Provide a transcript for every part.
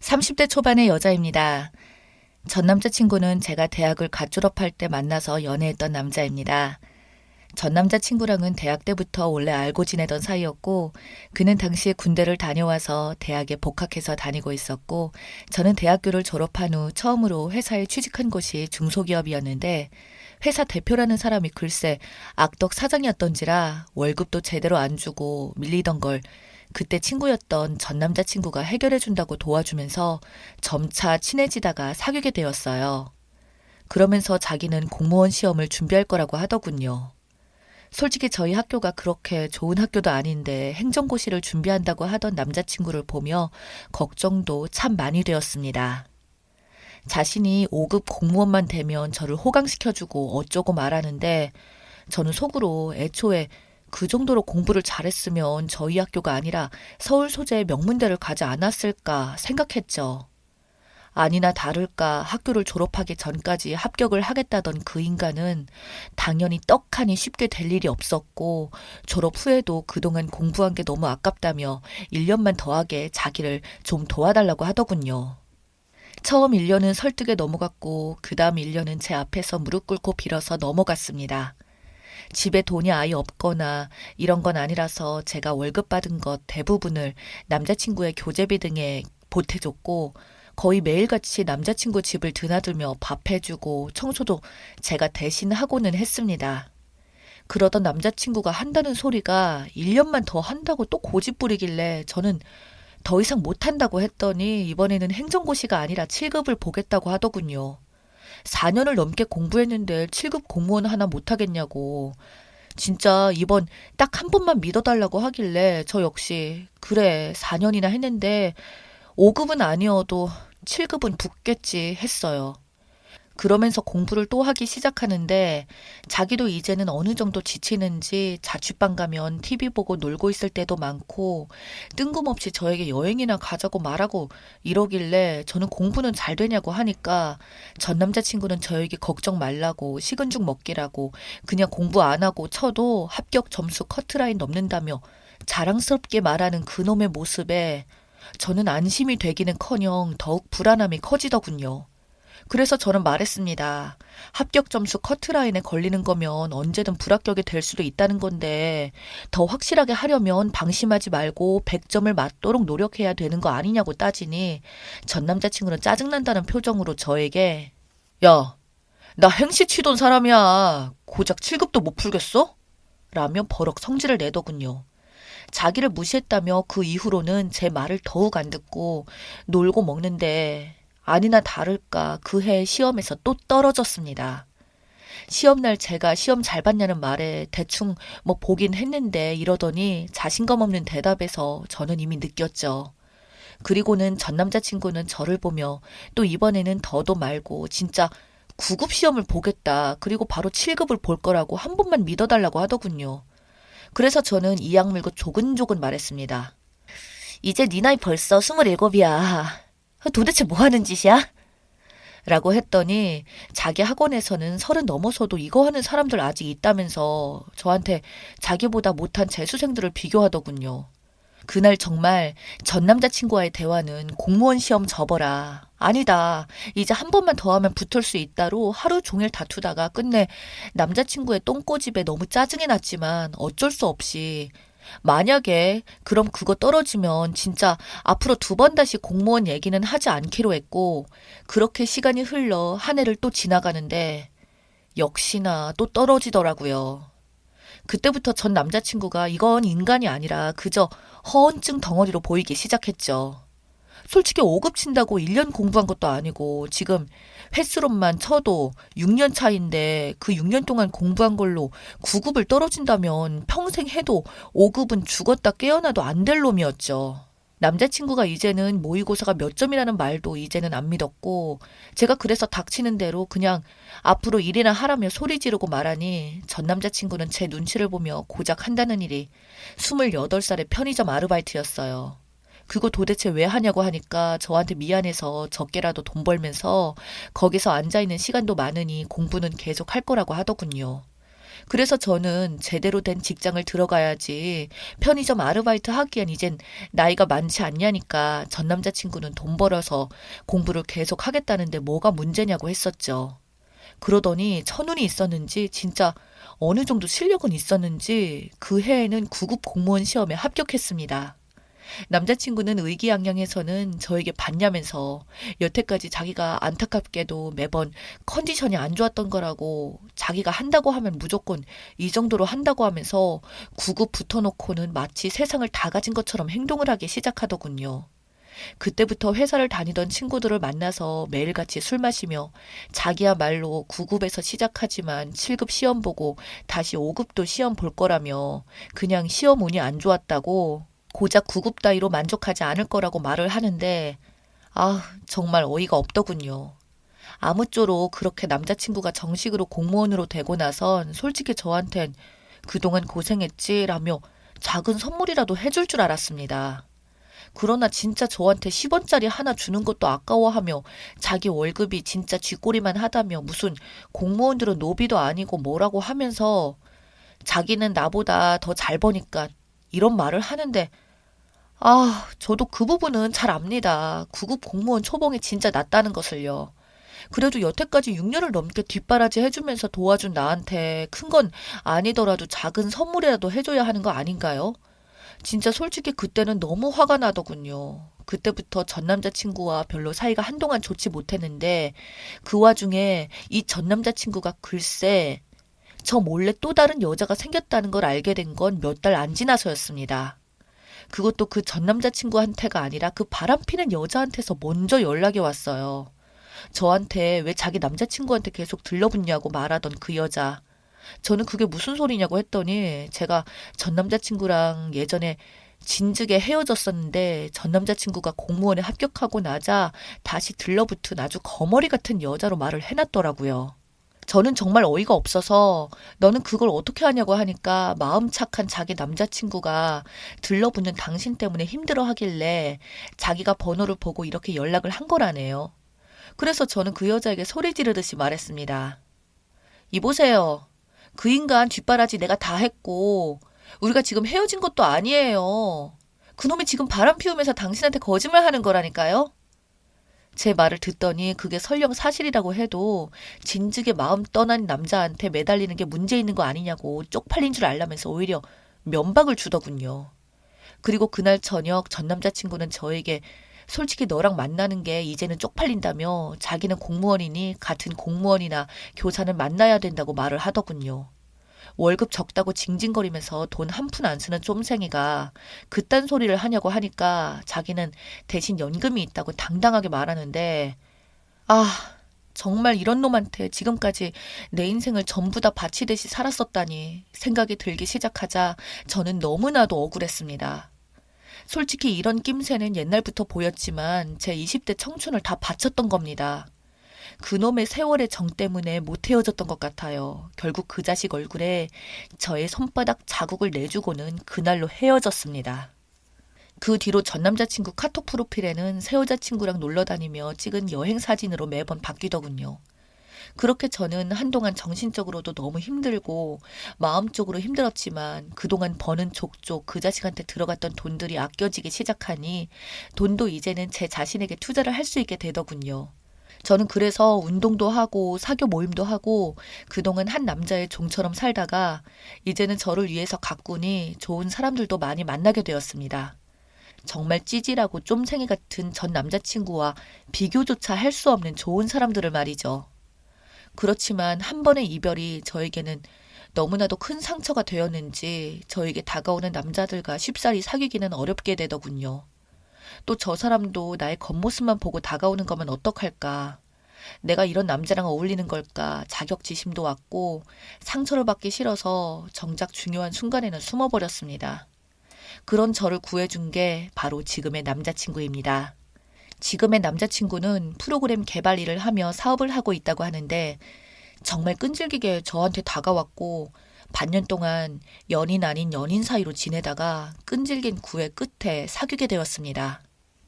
30대 초반의 여자입니다. 전 남자친구는 제가 대학을 갓 졸업할 때 만나서 연애했던 남자입니다. 전 남자친구랑은 대학 때부터 원래 알고 지내던 사이였고, 그는 당시에 군대를 다녀와서 대학에 복학해서 다니고 있었고, 저는 대학교를 졸업한 후 처음으로 회사에 취직한 곳이 중소기업이었는데, 회사 대표라는 사람이 글쎄 악덕 사장이었던지라 월급도 제대로 안 주고 밀리던 걸 그때 친구였던 전 남자친구가 해결해준다고 도와주면서 점차 친해지다가 사귀게 되었어요. 그러면서 자기는 공무원 시험을 준비할 거라고 하더군요. 솔직히 저희 학교가 그렇게 좋은 학교도 아닌데 행정고시를 준비한다고 하던 남자친구를 보며 걱정도 참 많이 되었습니다. 자신이 5급 공무원만 되면 저를 호강시켜주고 어쩌고 말하는데 저는 속으로 애초에 그 정도로 공부를 잘했으면 저희 학교가 아니라 서울 소재의 명문대를 가지 않았을까 생각했죠. 아니나 다를까 학교를 졸업하기 전까지 합격을 하겠다던 그 인간은 당연히 떡하니 쉽게 될 일이 없었고 졸업 후에도 그동안 공부한 게 너무 아깝다며 1년만 더하게 자기를 좀 도와달라고 하더군요. 처음 1년은 설득에 넘어갔고 그 다음 1년은 제 앞에서 무릎 꿇고 빌어서 넘어갔습니다. 집에 돈이 아예 없거나 이런 건 아니라서 제가 월급 받은 것 대부분을 남자친구의 교재비 등에 보태줬고 거의 매일같이 남자친구 집을 드나들며 밥 해주고 청소도 제가 대신 하고는 했습니다. 그러던 남자친구가 한다는 소리가 1년만 더 한다고 또 고집 부리길래 저는 더 이상 못한다고 했더니 이번에는 행정고시가 아니라 7급을 보겠다고 하더군요. 4년을 넘게 공부했는데 7급 공무원 하나 못하겠냐고. 진짜 이번 딱 한 번만 믿어달라고 하길래 저 역시 그래 4년이나 했는데 5급은 아니어도 7급은 붙겠지 했어요. 그러면서 공부를 또 하기 시작하는데 자기도 이제는 어느 정도 지치는지 자취방 가면 TV 보고 놀고 있을 때도 많고 뜬금없이 저에게 여행이나 가자고 말하고 이러길래 저는 공부는 잘 되냐고 하니까 전 남자친구는 저에게 걱정 말라고 식은 죽 먹기라고 그냥 공부 안 하고 쳐도 합격 점수 커트라인 넘는다며 자랑스럽게 말하는 그놈의 모습에 저는 안심이 되기는커녕 더욱 불안함이 커지더군요. 그래서 저는 말했습니다. 합격 점수 커트라인에 걸리는 거면 언제든 불합격이 될 수도 있다는 건데 더 확실하게 하려면 방심하지 말고 100점을 맞도록 노력해야 되는 거 아니냐고 따지니 전 남자친구는 짜증난다는 표정으로 저에게 야, 나 행시 치던 사람이야. 고작 7급도 못 풀겠어? 라며 버럭 성질을 내더군요. 자기를 무시했다며 그 이후로는 제 말을 더욱 안 듣고 놀고 먹는데 아니나 다를까 그해 시험에서 또 떨어졌습니다. 시험날 제가 시험 잘 봤냐는 말에 대충 뭐 보긴 했는데 이러더니 자신감 없는 대답에서 저는 이미 느꼈죠. 그리고는 전 남자친구는 저를 보며 또 이번에는 더도 말고 진짜 9급 시험을 보겠다. 그리고 바로 7급을 볼 거라고 한 번만 믿어달라고 하더군요. 그래서 저는 이악 물고 조근조근 말했습니다. 이제 네 나이 벌써 27이야. 도대체 뭐 하는 짓이야? 라고 했더니 자기 학원에서는 30 넘어서도 이거 하는 사람들 아직 있다면서 저한테 자기보다 못한 재수생들을 비교하더군요. 그날 정말 전 남자친구와의 대화는 공무원 시험 접어라. 아니다. 이제 한 번만 더 하면 붙을 수 있다로 하루 종일 다투다가 끝내 남자친구의 똥꼬집에 너무 짜증이 났지만 어쩔 수 없이 만약에 그럼 그거 떨어지면 진짜 앞으로 2번 다시 공무원 얘기는 하지 않기로 했고 그렇게 시간이 흘러 한 해를 또 지나가는데 역시나 또 떨어지더라고요. 그때부터 전 남자친구가 이건 인간이 아니라 그저 허언증 덩어리로 보이기 시작했죠. 솔직히 5급 친다고 1년 공부한 것도 아니고 지금 횟수로만 쳐도 6년 차인데 그 6년 동안 공부한 걸로 9급을 떨어진다면 평생 해도 5급은 죽었다 깨어나도 안 될 놈이었죠. 남자친구가 이제는 모의고사가 몇 점이라는 말도 이제는 안 믿었고 제가 그래서 닥치는 대로 그냥 앞으로 일이나 하라며 소리 지르고 말하니 전 남자친구는 제 눈치를 보며 고작 한다는 일이 28살의 편의점 아르바이트였어요. 그거 도대체 왜 하냐고 하니까 저한테 미안해서 적게라도 돈 벌면서 거기서 앉아있는 시간도 많으니 공부는 계속 할 거라고 하더군요. 그래서 저는 제대로 된 직장을 들어가야지 편의점 아르바이트 하기엔 이젠 나이가 많지 않냐니까 전 남자친구는 돈 벌어서 공부를 계속 하겠다는데 뭐가 문제냐고 했었죠. 그러더니 천운이 있었는지 진짜 어느 정도 실력은 있었는지 그 해에는 9급 공무원 시험에 합격했습니다. 남자친구는 의기양양해서는 저에게 받냐면서 여태까지 자기가 안타깝게도 매번 컨디션이 안 좋았던 거라고 자기가 한다고 하면 무조건 이 정도로 한다고 하면서 9급 붙어놓고는 마치 세상을 다 가진 것처럼 행동을 하기 시작하더군요. 그때부터 회사를 다니던 친구들을 만나서 매일같이 술 마시며 자기야말로 9급에서 시작하지만 7급 시험 보고 다시 5급도 시험 볼 거라며 그냥 시험 운이 안 좋았다고 고작 9급 따위로 만족하지 않을 거라고 말을 하는데 정말 어이가 없더군요. 아무쪼록 그렇게 남자친구가 정식으로 공무원으로 되고 나선 솔직히 저한텐 그동안 고생했지라며 작은 선물이라도 해줄 줄 알았습니다. 그러나 진짜 저한테 10원짜리 하나 주는 것도 아까워하며 자기 월급이 진짜 쥐꼬리만 하다며 무슨 공무원들은 노비도 아니고 뭐라고 하면서 자기는 나보다 더 잘 버니까 이런 말을 하는데 저도 그 부분은 잘 압니다. 9급 공무원 초봉이 진짜 낮다는 것을요. 그래도 여태까지 6년을 넘게 뒷바라지 해주면서 도와준 나한테 큰 건 아니더라도 작은 선물이라도 해줘야 하는 거 아닌가요? 진짜 솔직히 그때는 너무 화가 나더군요. 그때부터 전 남자친구와 별로 사이가 한동안 좋지 못했는데 그 와중에 이 전 남자친구가 글쎄 저 몰래 또 다른 여자가 생겼다는 걸 알게 된 건 몇 달 안 지나서였습니다. 그것도 그 전 남자친구한테가 아니라 그 바람피는 여자한테서 먼저 연락이 왔어요. 저한테 왜 자기 남자친구한테 계속 들러붙냐고 말하던 그 여자. 저는 그게 무슨 소리냐고 했더니 제가 전 남자친구랑 예전에 진즉에 헤어졌었는데 전 남자친구가 공무원에 합격하고 나자 다시 들러붙은 아주 거머리 같은 여자로 말을 해놨더라고요. 저는 정말 어이가 없어서 너는 그걸 어떻게 하냐고 하니까 마음 착한 자기 남자친구가 들러붙는 당신 때문에 힘들어 하길래 자기가 번호를 보고 이렇게 연락을 한 거라네요. 그래서 저는 그 여자에게 소리 지르듯이 말했습니다. 이보세요. 그 인간 뒷바라지 내가 다 했고 우리가 지금 헤어진 것도 아니에요. 그놈이 지금 바람 피우면서 당신한테 거짓말하는 거라니까요. 제 말을 듣더니 그게 설령 사실이라고 해도 진즉에 마음 떠난 남자한테 매달리는 게 문제 있는 거 아니냐고 쪽팔린 줄 알라면서 오히려 면박을 주더군요. 그리고 그날 저녁 전 남자친구는 저에게 솔직히 너랑 만나는 게 이제는 쪽팔린다며 자기는 공무원이니 같은 공무원이나 교사는 만나야 된다고 말을 하더군요. 월급 적다고 징징거리면서 돈 한 푼 안 쓰는 쫌생이가 그딴 소리를 하냐고 하니까 자기는 대신 연금이 있다고 당당하게 말하는데 정말 이런 놈한테 지금까지 내 인생을 전부 다 바치듯이 살았었다니 생각이 들기 시작하자 저는 너무나도 억울했습니다. 솔직히 이런 낌새는 옛날부터 보였지만 제 20대 청춘을 다 바쳤던 겁니다. 그놈의 세월의 정 때문에 못 헤어졌던 것 같아요. 결국 그 자식 얼굴에 저의 손바닥 자국을 내주고는 그날로 헤어졌습니다. 그 뒤로 전 남자친구 카톡 프로필에는 새 여자친구랑 놀러 다니며 찍은 여행 사진으로 매번 바뀌더군요. 그렇게 저는 한동안 정신적으로도 너무 힘들고 마음적으로 힘들었지만 그동안 버는 족족 그 자식한테 들어갔던 돈들이 아껴지기 시작하니 돈도 이제는 제 자신에게 투자를 할 수 있게 되더군요. 저는 그래서 운동도 하고 사교 모임도 하고 그동안 한 남자의 종처럼 살다가 이제는 저를 위해서 가꾸니 좋은 사람들도 많이 만나게 되었습니다. 정말 찌질하고 쫌생이 같은 전 남자친구와 비교조차 할 수 없는 좋은 사람들을 말이죠. 그렇지만 한 번의 이별이 저에게는 너무나도 큰 상처가 되었는지 저에게 다가오는 남자들과 쉽사리 사귀기는 어렵게 되더군요. 또 저 사람도 나의 겉모습만 보고 다가오는 거면 어떡할까. 내가 이런 남자랑 어울리는 걸까 자격지심도 왔고 상처를 받기 싫어서 정작 중요한 순간에는 숨어버렸습니다. 그런 저를 구해준 게 바로 지금의 남자친구입니다. 지금의 남자친구는 프로그램 개발 일을 하며 사업을 하고 있다고 하는데 정말 끈질기게 저한테 다가왔고 반년 동안 연인 아닌 연인 사이로 지내다가 끈질긴 구애 끝에 사귀게 되었습니다.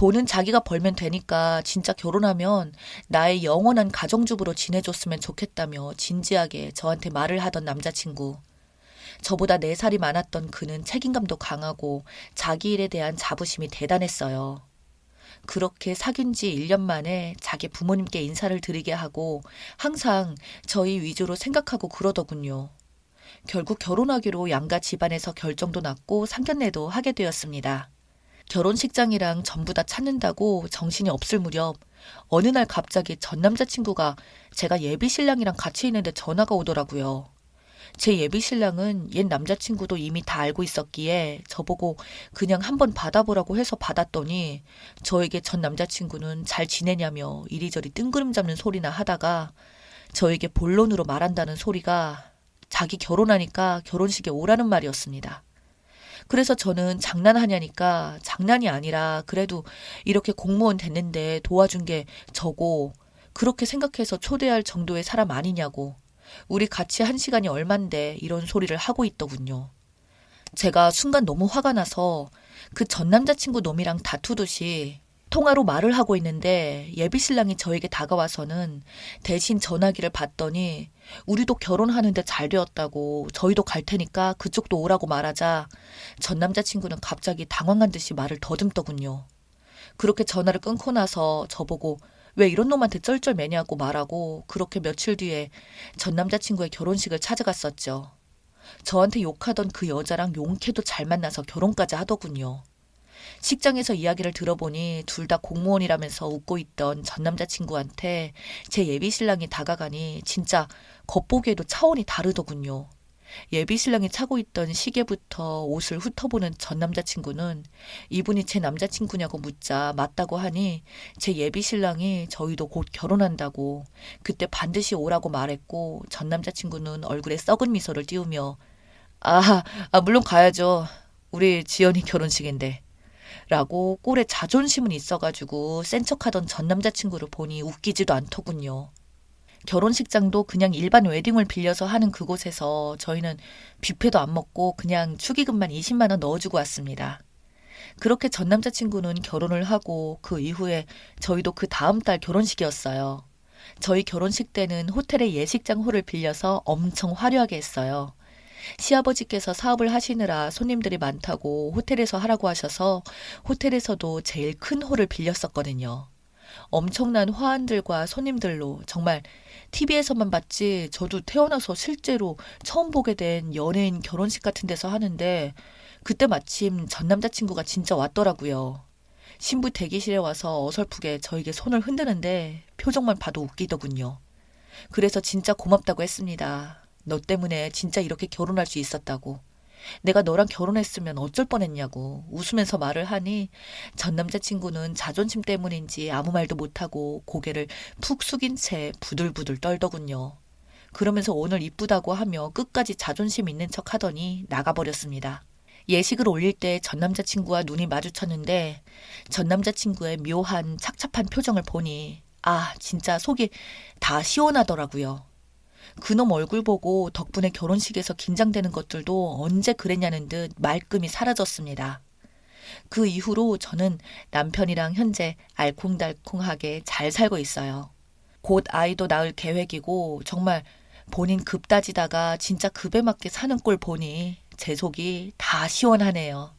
돈은 자기가 벌면 되니까 진짜 결혼하면 나의 영원한 가정주부로 지내줬으면 좋겠다며 진지하게 저한테 말을 하던 남자친구. 저보다 4살이 많았던 그는 책임감도 강하고 자기 일에 대한 자부심이 대단했어요. 그렇게 사귄 지 1년 만에 자기 부모님께 인사를 드리게 하고 항상 저희 위주로 생각하고 그러더군요. 결국 결혼하기로 양가 집안에서 결정도 났고 상견례도 하게 되었습니다. 결혼식장이랑 전부 다 찾는다고 정신이 없을 무렵 어느 날 갑자기 전 남자친구가 제가 예비신랑이랑 같이 있는데 전화가 오더라고요. 제 예비신랑은 옛 남자친구도 이미 다 알고 있었기에 저보고 그냥 한번 받아보라고 해서 받았더니 저에게 전 남자친구는 잘 지내냐며 이리저리 뜬구름 잡는 소리나 하다가 저에게 본론으로 말한다는 소리가 자기 결혼하니까 결혼식에 오라는 말이었습니다. 그래서 저는 장난하냐니까 장난이 아니라 그래도 이렇게 공무원 됐는데 도와준 게 저고 그렇게 생각해서 초대할 정도의 사람 아니냐고 우리 같이 한 시간이 얼만데 이런 소리를 하고 있더군요. 제가 순간 너무 화가 나서 그 전 남자친구 놈이랑 다투듯이 통화로 말을 하고 있는데 예비신랑이 저에게 다가와서는 대신 전화기를 받더니 우리도 결혼하는데 잘 되었다고 저희도 갈 테니까 그쪽도 오라고 말하자 전 남자친구는 갑자기 당황한 듯이 말을 더듬더군요. 그렇게 전화를 끊고 나서 저보고 왜 이런 놈한테 쩔쩔매냐고 말하고 그렇게 며칠 뒤에 전 남자친구의 결혼식을 찾아갔었죠. 저한테 욕하던 그 여자랑 용케도 잘 만나서 결혼까지 하더군요. 식장에서 이야기를 들어보니 둘 다 공무원이라면서 웃고 있던 전 남자친구한테 제 예비신랑이 다가가니 진짜 겉보기에도 차원이 다르더군요. 예비신랑이 차고 있던 시계부터 옷을 훑어보는 전 남자친구는 이분이 제 남자친구냐고 묻자 맞다고 하니 제 예비신랑이 저희도 곧 결혼한다고 그때 반드시 오라고 말했고 전 남자친구는 얼굴에 썩은 미소를 띄우며 물론 가야죠. 우리 지연이 결혼식인데. 라고 꼴에 자존심은 있어가지고 센 척하던 전 남자친구를 보니 웃기지도 않더군요. 결혼식장도 그냥 일반 웨딩홀 빌려서 하는 그곳에서 저희는 뷔페도 안 먹고 그냥 축의금만 20만 원 넣어주고 왔습니다. 그렇게 전 남자친구는 결혼을 하고 그 이후에 저희도 그 다음 달 결혼식이었어요. 저희 결혼식 때는 호텔의 예식장 홀을 빌려서 엄청 화려하게 했어요. 시아버지께서 사업을 하시느라 손님들이 많다고 호텔에서 하라고 하셔서 호텔에서도 제일 큰 홀을 빌렸었거든요. 엄청난 화환들과 손님들로 정말 TV에서만 봤지 저도 태어나서 실제로 처음 보게 된 연예인 결혼식 같은 데서 하는데 그때 마침 전 남자친구가 진짜 왔더라고요. 신부 대기실에 와서 어설프게 저에게 손을 흔드는데 표정만 봐도 웃기더군요. 그래서 진짜 고맙다고 했습니다. 너 때문에 진짜 이렇게 결혼할 수 있었다고. 내가 너랑 결혼했으면 어쩔 뻔했냐고 웃으면서 말을 하니 전 남자친구는 자존심 때문인지 아무 말도 못하고 고개를 푹 숙인 채 부들부들 떨더군요. 그러면서 오늘 이쁘다고 하며 끝까지 자존심 있는 척 하더니 나가버렸습니다. 예식을 올릴 때 전 남자친구와 눈이 마주쳤는데 전 남자친구의 묘한 착잡한 표정을 보니 진짜 속이 다 시원하더라고요. 그놈 얼굴 보고 덕분에 결혼식에서 긴장되는 것들도 언제 그랬냐는 듯 말끔히 사라졌습니다. 그 이후로 저는 남편이랑 현재 알콩달콩하게 잘 살고 있어요. 곧 아이도 낳을 계획이고 정말 본인 급 따지다가 진짜 급에 맞게 사는 꼴 보니 제 속이 다 시원하네요.